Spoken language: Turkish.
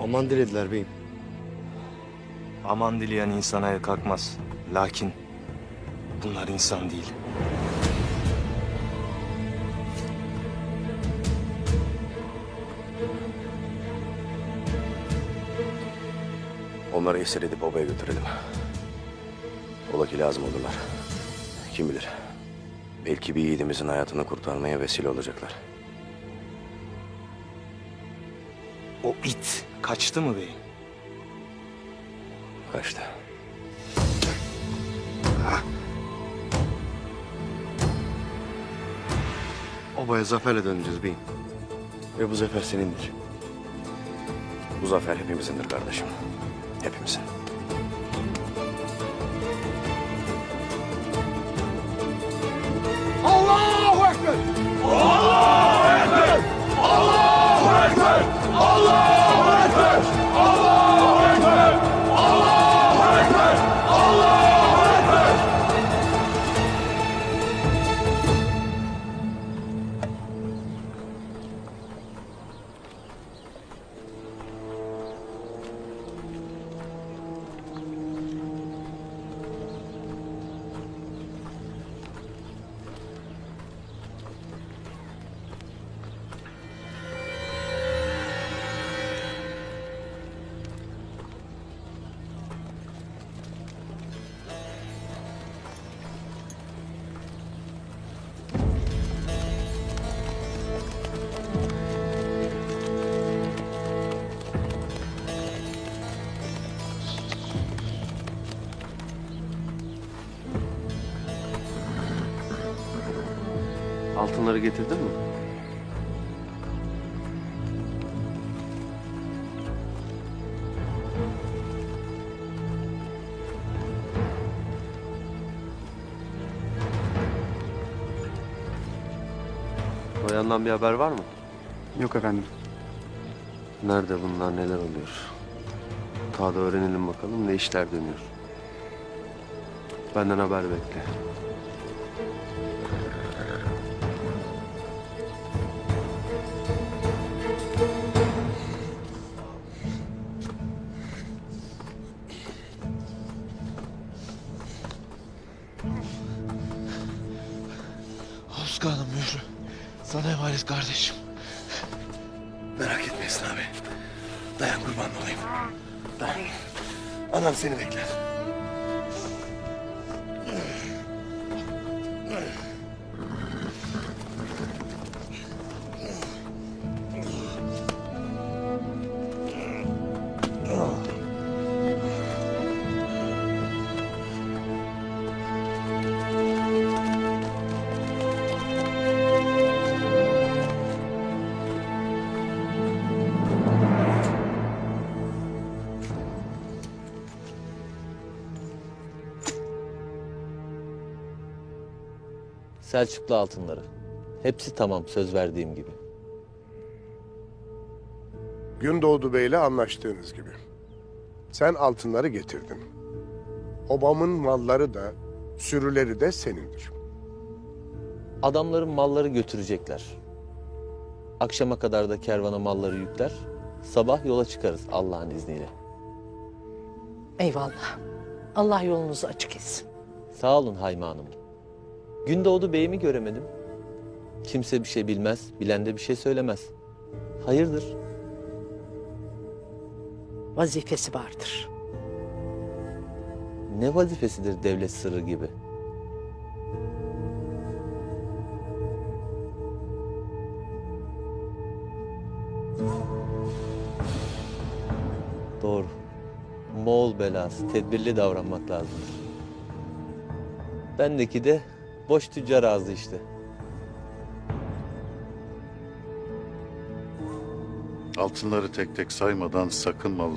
Aman dilediler beyim. Aman dileyen insana el kalkmaz. Lakin bunlar insan değil. Onları esir edip obaya götürelim. Ola ki lazım olurlar. Kim bilir. Belki bir yiğidimizin hayatını kurtarmaya vesile olacaklar. O it kaçtı mı beyim? Kaçtı. Obaya zaferle döneceğiz beyim. Ve bu zafer senindir. Bu zafer hepimizindir kardeşim. Hepimizin. Allahu Ekber! Allahu Ekber! Allahu Ekber! Allahu Ekber! Allahu Ekber! Allahu Ekber! Allahu Ekber! Altınları getirdin mi? Bayandan bir haber var mı? Yok efendim. Nerede bunlar, neler oluyor? Daha da öğrenelim bakalım ne işler dönüyor. Benden haber bekle. Oskan'ım yürü. Sana emanet kardeşim. Merak etme Esra abi. Dayan kurban olayım. Dayan. Anam seni bekler. Selçuklu altınları. Hepsi tamam, söz verdiğim gibi. Gündoğdu Bey'le anlaştığınız gibi. Sen altınları getirdin. Obamın malları da, sürüleri de senindir. Adamların malları götürecekler. Akşama kadar da kervana malları yükler. Sabah yola çıkarız Allah'ın izniyle. Eyvallah. Allah yolunuzu açık etsin. Sağ olun Hayma Hanım. Gündoğdu Bey'imi göremedim. Kimse bir şey bilmez, bilen de bir şey söylemez. Hayırdır? Vazifesi vardır. Ne vazifesidir devlet sırrı gibi? Doğru. Moğol belası, tedbirli davranmak lazım. Bendeki de boş tüccar ağzı işte. Altınları tek tek saymadan sakın malları